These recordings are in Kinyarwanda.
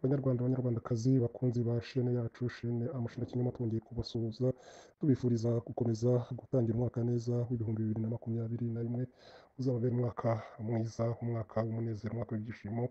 Banyarwanda banyarwandakazi bakunzi ba shene yacu shene amashini kinyoma twongeye kubasuhuza tubifuriza gukomeza gutangira umwaka neza w'ibihumbi 2021 uzababera umwaka mwiza, umwaka w'umunezero, umwaka w'ibyishimo,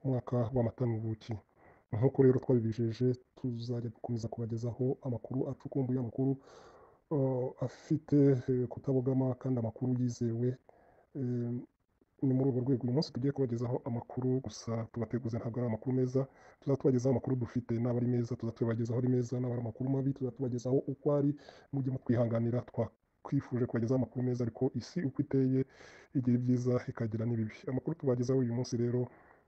umwaka w'amata n'ubuki. Nk'uko rero twabibijeje tuzajya dukomeza kubagezaho amakuru acukumbuye, amakuru afite kutabogama kandi amakuru yizewe. Ni muri urwo rwego uyu munsi tugiye kubagezaho amakuru, gusa tubateguze ntabwo ari amakuru meza. Tuzatubagezaho amakuru dufite, n'aba ari meza tuzatubagezaho ari meza, n'aba ari amakuru mabi tuzatubagezaho uko ari. Mujye mutwihanganira, twakwifuje kubagezaho amakuru meza, ariko isi uko iteye igira ibyiza ikagira n'ibibi. Amakuru tubagezaho uyu munsi rero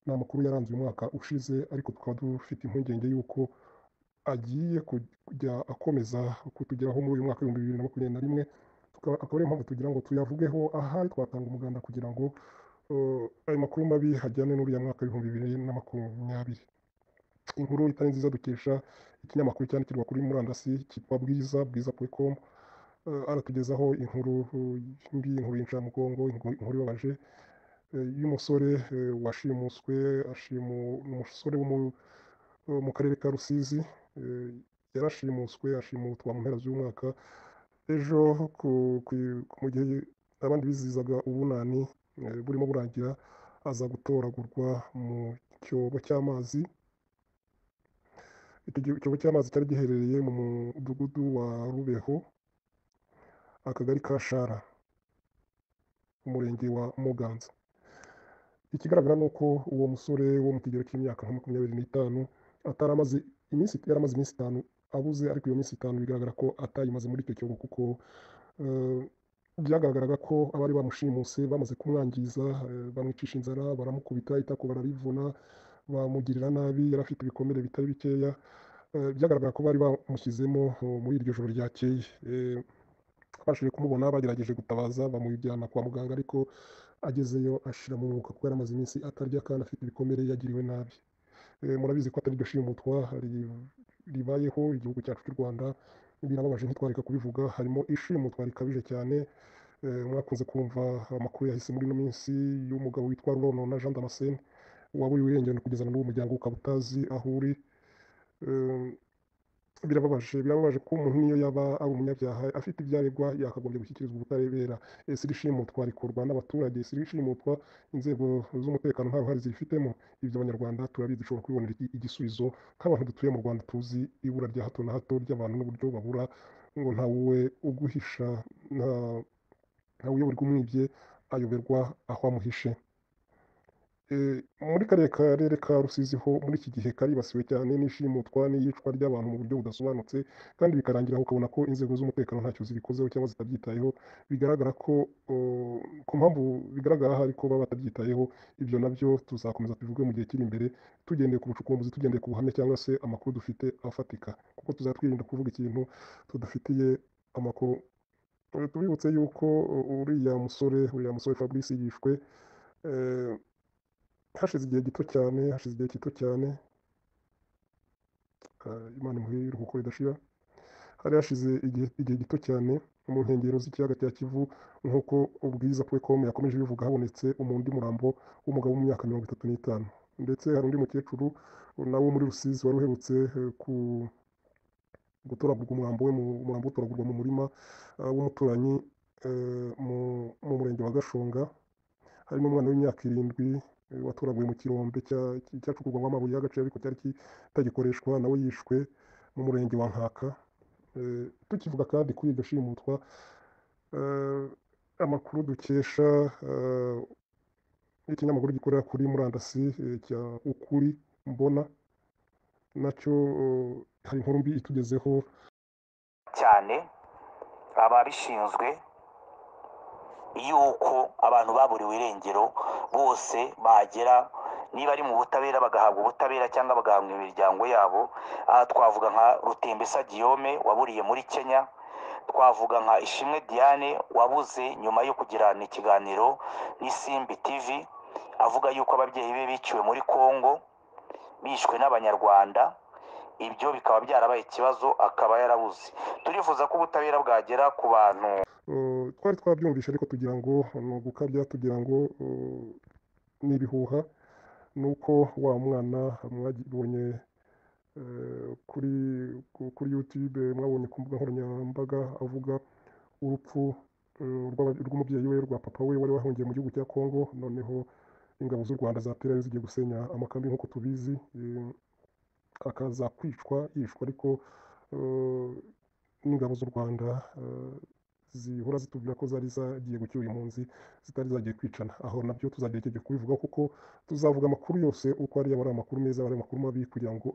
ni amakuru yaranze uyu mwaka ushize, ariko tukaba dufite impungenge y'uko agiye kujya akomeza kutugeraho muri uyu mwaka w'ibihumbi 2021. Akaba ariyo mpamvu tugira ngo tuyavugeho. Ahari twatanga umuganda kugira ngo ayo makuru mabi hajyane n'uriya mwaka w'ibihumbi 2020. Inkuru itari nziza dukesha ikinyamakuru cyandikirwa kuri murandasi cyitwa bwiza.com. Aratugezaho inkuru mbi, inkuru y'incamugongo, inkuru ibabaje y'umusore washimuswe. Umusore wo mu karere ka Rusizi yarashimuswe, ashimutwa mu mpera z'umwaka. Ejo mu gihe abandi bizihizaga ubunani burimo burangira, aza gutoragurwa mu cyobo cy'amazi. Icyo cyobo cy'amazi cyari giherereye mu mudugudu wa Rubeho, akagari ka Shara, umurenge wa Muganza. Ikigaragara ni uko uwo musore wo mu kigero cy'imyaka nka 25 yaramaze iminsi 5 abuze, ariko iyo minsi 5 bigaragara ko atayimaze muri icyo cyobo, kuko byagaragaraga ko abari bamushimuse bamaze kumwangiza, bamwicisha inzara, baramukubita, itako bararivuna, bamugirira nabi. Yari afite ibikomere bitari bikeya. Byagaragara ko bari bamushyizemo muri iryo joro ryakeye. Abashije kumubona bagerageje gutabaza, bamujyana kwa muganga, ariko agezeyo ashira mu mwuka kuko yari amaze iminsi atarya kandi afite ibikomere, yagiriwe nabi. Murabizi ko atari iryo shimutwa ribayeho igihugu cyacu cy'u Rwanda. Birababaje ntitwareka kubivuga. Harimo ishimutwa rikabije cyane. Mwakunze kumva amakuru yahise muri ino minsi y'umugabo witwa Rurono na Jean Damascene waburiwe irengero kugeza n'uwo muryango ukaba utazi aho uri. Birababaje ko umuntu niyo yaba ari umunyabyaha afite ibyaregwa yakagombye gushyikirizwa ubutabera. Ese iri shimutwa rikorwa n'abaturage? Ese iri shimutwa inzego z'umutekano nta ruhare zibifitemo? Ibyo abanyarwanda turabizi, dushobora kubibonera igisubizo nk'abantu dutuye mu Rwanda. Tuzi ibura rya hato na hato ry'abantu n'uburyo babura, ngo ntawe uguhisha, ntawe uyoborwa umwibye ayoberwa aho amuhishe. Muri kariya karere ka Rusizi ho muri iki gihe karibasiwe cyane n'ishimutwa n'iyicwa ry'abantu mu buryo budasobanutse, kandi bikarangira ukabona ko inzego z'umutekano ntacyo zibikozeho cyangwa zitabyitayeho. Bigaragara ko ku mpamvu bigaragara ahari ko baba batabyitayeho. Ibyo nabyo tuzakomeza tubivuge mu gihe kiri imbere, tugendeye ku bucukumbuzi, tugendeye ku buhamya cyangwa se amakuru dufite afatika, kuko tuzatwirinda kuvuga ikintu tudafitiye amakuru. Tubibutse yuko uriya musore Fabrice yishwe hashize igihe gito cyane. Imana imuhe iruhuko ridashira. Hari hashize igihe gito cyane mu nkengero z'ikiyaga cya Kivu, nk'uko bwiza.com yakomeje bivuga, habonetse undi murambo w'umugabo w'imyaka 35. Ndetse hari undi mukecuru nawo muri Rusizi wari uherutse gutoragurwa umurambo utoragurwa mu murima w'umuturanyi mu murenge wa Gashonga. Hari n'umwana w'imyaka 7 waturaguye mu kirombe cyacukurwamo amabuye y'agaciro, ariko cyari kitagikoreshwa, nawe yishwe mu murenge wa Nkaka. Tukivuga kandi kuri iryo shimutwa, amakuru dukesha ikinyamakuru gikorera kuri murandasi cya Ukuri Mbona, nacyo hari inkuru mbi itugezeho cyane. Ababishinzwe yuko abantu baburiwe irengero bose bagera, niba ari mu butabera bagahabwa ubutabera cyangwa bagahabwa imiryango yabo. Aha twavuga nka Rutembesa Guillaume waburiye muri Kenya, twavuga nka Ishimwe Diane wabuze nyuma yo kugirana ikiganiro n'Isimbi TV avuga yuko ababyeyi be biciwe muri Kongo, bishwe n'Abanyarwanda. Ibyo bikaba byarabaye ikibazo, akaba yarabuze. Turifuza ko ubutabera bwagera ku bantu. Twari twabyumvishe, ariko tugira ngo ni ugukabya, tugira ngo ni ibihuha. ni uko wa mwana mwabonye kuri YouTube, mwabonye ku mbuga nkoranyambaga avuga urupfu rw'umubyeyi we, rwa papa we wari wahungiye mu gihugu cya Congo, noneho ingabo z'u Rwanda zaterayo zigiye gusenya amakambi nk'uko tubizi, akaza yishwa ariko n'ingabo z'u Rwanda zihora zitubwira ko zari zagiye gucyura impunzi, zitari zagiye kwicana. Aho nabyo tuzagerageza kubivuga kuko tuzavuga amakuru yose uko ari amakuru meza, ari amakuru mabi, kugira ngo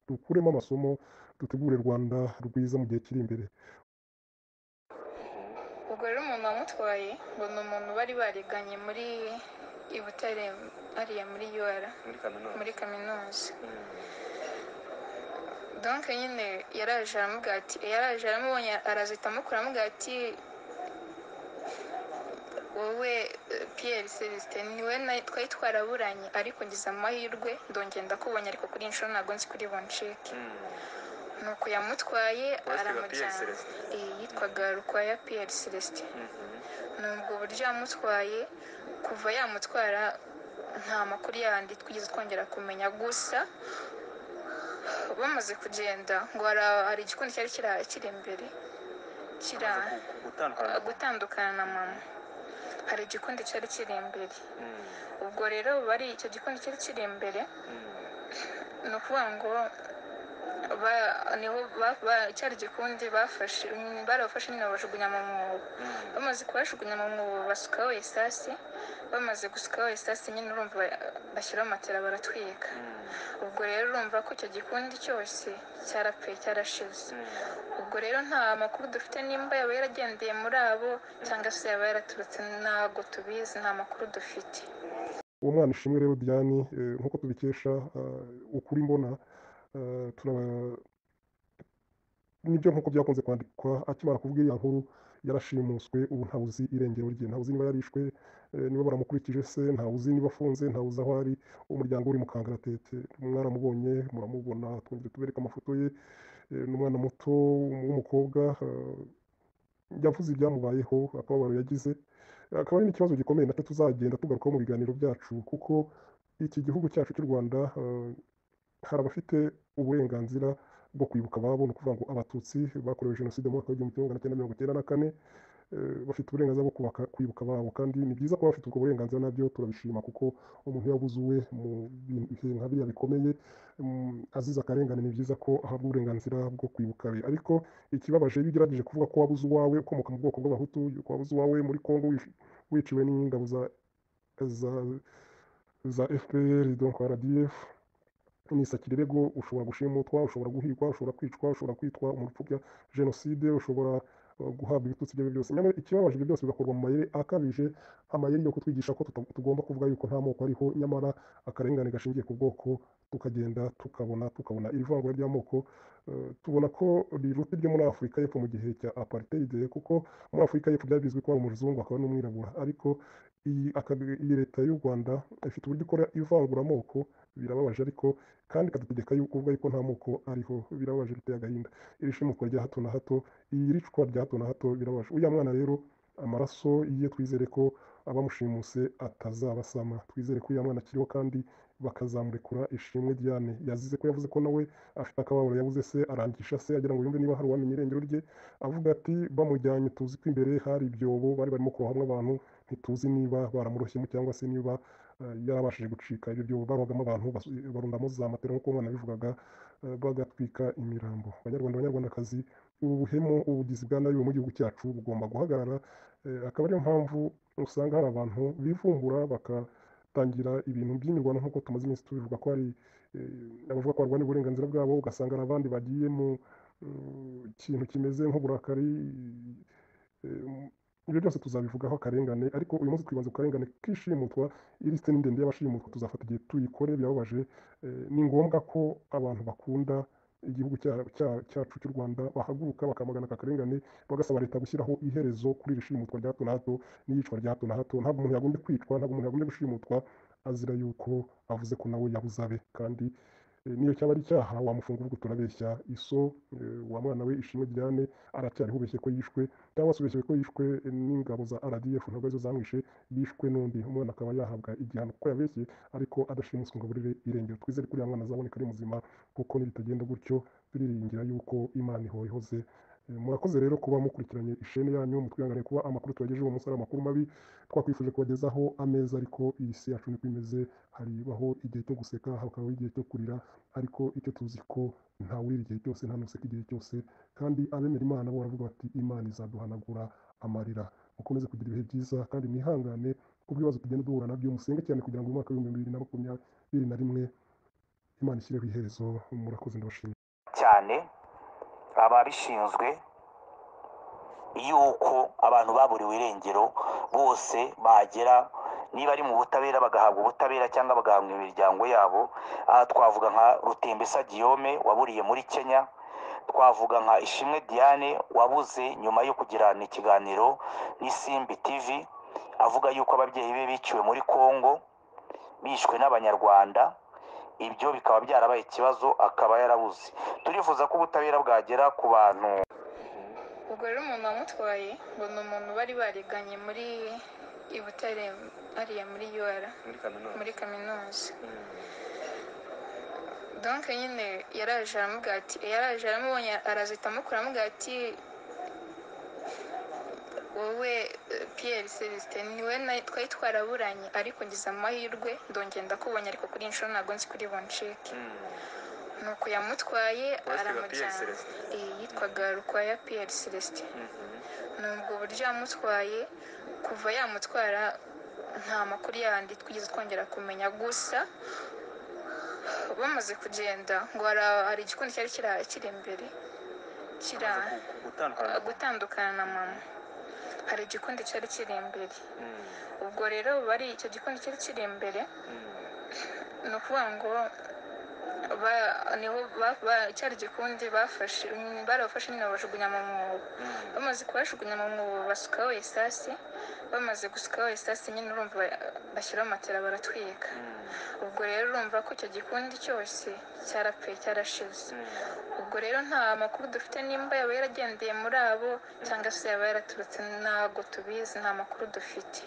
dukuremo amasomo, dutegure u Rwanda rwiza mu gihe kiri imbere. ubwo rero umuntu wamutwaye ngo ni umuntu bari bariganye muri i Butare hariya muri UR muri kaminuza. Donc nyine yaraje aramubonye, arazita amukura amubwira ati wowe Pierre Celestin niwe twari twaraburanye, ariko ngize amahirwe ndongera ndakubonye, ariko kuri inshuro ntabwo nzi kuri buncike. nuko yamutwaye aramujyana. Yitwaga Rukwaya Pierre Celestin. Nubwo buryo yamutwaye, kuva yamutwara nta makuru yandi twigeze twongera kumenya, gusa bamaze kugenda ngo hari igikundi cyari kiri imbere gutandukana na mama. Hari igikundi cyari kiri imbere. Ubwo rero icyo gikundi cyari kiri imbere, ni ukuvuga ngo cyari igikundi barabafashe nyine babajugunya mu mwobo. Bamaze kubajugunya mu mwobo basukaho esasi. Bamaze gusukaho esasi nyine urumva bashyiraho matera baratwika. Ubwo rero urumva ko icyo gikundi cyose cyarapfuye, cyarashize. Ubwo rero nta makuru dufite nimba yaba yaragendeye muri abo cyangwa se yaba yaraturutse, ntabwo tubizi, nta makuru dufite. Uwo mwana Ishimwe rero Diane, nk'uko tubikesha ukuri mbona, nibyo nk'uko byakunze kwandikwa, akimara kuvuga iriya nkuru yarashimuswe. Ubu ntawuzi irengero rye, ntawuzi niba yarishwe, niba baramukurikije se, ntawuzi niba afunze, ntawuzi aho ari. Umuryango uri mu kangaratete. Mwaramubonye, muramubona, twongere tubereka amafoto ye. Ni umwana muto w'umukobwa, yavuze ibyamubayeho, akababaro yagize. Akaba ari n'ikibazo gikomeye nacyo tuzagenda tugarukaho mu biganiro byacu, kuko iki gihugu cyacu cy'u Rwanda hari abafite uburenganzira bwo kwibuka ababo. Ni ukuvuga ngo Abatutsi bakorewe Jenoside mu mwaka w'igihumbi kimwe magana cyenda mirongo icyenda na kane, bafite uburenganzira bwo kwibuka ababo, kandi ni byiza kuba bafite ubwo burenganzira. Nabyo turabishima, kuko umuntu yabuze uwe mu bihe nka biriya bikomeye, azize akarengane, ni byiza ko ahabwa uburenganzira bwo kwibuka be. Ariko ikibabaje, iyo ugerageje kuvuga ko wabuze uwawe ukomoka mu bwoko bw'Abahutu, ko wabuze uwawe muri Congo wiciwe n'ingabo za FPR, donc RDF, n'isakirego, ushobora gushimutwa, ushobora guhigwa, ushobora kwicwa, ushobora kwitwa umupfobya Jenoside, ushobora guhabwa ibitutsi ibyo byose. Nyamara ikibabaje, ibyo byose bigakorwa mu mayeri akabije, amayeri yo kutwigisha ko tugomba kuvuga yuko nta moko ariho, nyamara akarengane gashingiye ku bwoko tukagenda tukabona iri vangura ry'amoko. Tubona ko riruta iryo muri Afurika y'Epfo mu gihe cya apartheid, kuko muri Afurika y'Epfo byari bizwi ko ari umuzungu akaba n'umwirabura, ariko iyi leta y'u Rwanda ifite uburyo ikora ivanguramoko. Birababaje, ariko kandi ikadutegeka kuvuga yuko nta moko ariho. Birababaje, biteye agahinda. Iri shimutwa rya hato na hato, iri ricwa rya hato na hato, birababaje. Uriya mwana rero, amaraso ye twizere ko abamushimuse atazabasama. Twizere ko uriya mwana akiriho, kandi bakazamurekura. Ishimwe Diane yazize ko yavuze ko nawe afite akababaro, yabuze se, arangisha se agira ngo yumve niba hari uwamenya irengero rye. Avuga ati bamujyanye, tuzi ko imbere hari ibyobo bari barimo kurohamwo abantu, ntituzi niba baramurohyemo cyangwa se niba yarabashije gucika. Ibyo byobo barogamo abantu, barundamo za matera nk'uko umwana bivugaga, bagatwika imirambo. Banyarwandakazi, ubu buhemu, ubugizi bwa nabi mu gihugu cyacu bugomba guhagarara. Akaba ariyo mpamvu usanga hari abantu bivumbura bakatangira ibintu by'imirwano, nk'uko tumaze iminsi tubivuga ko hari abavuga ko barwanira uburenganzira bwabo, ugasanga hari abandi bagiye mu kintu kimeze nk'uburakari. Ibyo byose tuzabivugaho, akarengane. Ariko uyu munsi twibanze ku karengane k'ishimutwa. Ilisite ni ndende y'abashimutwa, tuzafata igihe tuyikore. Birababaje. Ni ngombwa ko abantu bakunda igihugu cyacu cy'u Rwanda bahaguruka bakamagana aka karengane, bagasaba leta gushyiraho iherezo kuri iri shimutwa rya hato na hato n'iyicwa rya hato na hato. Ntabwo umuntu yagombye kwicwa, ntabwo umuntu yagombye gushimutwa azira yuko avuze ko nawe yabuze abe. Kandi niyo cyaba ari icyaha wamufunga uvuga turabeshya iso wa mwana we Ishimwe Diane aracyariho ubeshye ko yishwe cyangwa se ubeshye ko yishwe n'ingabo za RDF ntabwo arizo zamwishe yishwe n'undi umwana akaba yahabwa igihano kuko yabeshye ariko adashimuswe ngo aburire irengero twizere kuri mwana azaboneka ari muzima kuko nibitagenda gutyo turiringira yuko Imana ihoze. Murakoze rero kuba mukurikiranye ishene yanyu mutwihangane kuba amakuru tubagejeje uwo munsi ari amakuru mabi twakwifuje kubagezaho ameza ariko iyi si yacu niko imeze haribaho igihe cyo guseka hakabaho igihe cyo kurira ariko icyo tuzi ko ntawurira igihe cyose nta nuseka igihe cyose kandi abemera Imana bo baravuga bati Imana izaduhanagura amarira. Mukomeze kugira ibihe byiza kandi mwihangane ku bibazo tugenda duhura nabyo musenge cyane kugira ngo umwaka w'ibihumbi 2021 Imana ishyireho iherezo. Murakoze ndabashimira cyane ababishinzwe yuko abantu baburiwe irengero bose bagera niba ari mu butabera bagahabwa ubutabera cyangwa bagahabwa imiryango yabo. Aha twavuga nka Rutembesa Guillaume waburiye muri Kenya, twavuga nka Ishimwe Diane wabuze nyuma yo kugirana ikiganiro n'Isimbi TV avuga yuko ababyeyi be biciwe muri Congo bishwe n'Abanyarwanda, ibyo bikaba byarabaye ikibazo akaba yarabuze. Turifuza ko ubutabera bwagera ku bantu. ubwo rero umuntu wamutwaye ngo ni umuntu bari bariganye muri i Butare hariya muri UR muri kaminuza. Donc nyine yaraje aramubonye arazita amukura amubwira ati wowe Pierre Celestin niwe twari twaraburanye ariko ngize amahirwe ndongera ndakubonye ariko kuri inshuro ntabwo nzi kuri boncike. nuko yamutwaye aramujyana. Yitwaga Rukwaya Pierre Celestin. Nubwo buryo yamutwaye kuva yamutwara nta makuru yandi twigeze twongera kumenya, gusa bamaze kugenda ngo hari igikundi cyari kiri imbere gutandukana na mama, hari igikundi cyari kiri imbere. ubwo rero bari icyo gikundi cyari kiri imbere ni ukuvuga ngo niho cyari igikundi barafashe nyine bajugunya mu mwobo. Bamaze kubajugunya mu mwobo basukaho esasi, bamaze gusukaho esasi nyine urumva bashyiraho matera baratwika. ubwo rero urumva ko icyo gikundi cyose cyarapfuye cyarashize. ubwo rero nta makuru dufite nimba yaba yaragendeye muri abo cyangwa se yaba yaraturutse, ntabwo tubizi, nta makuru dufite.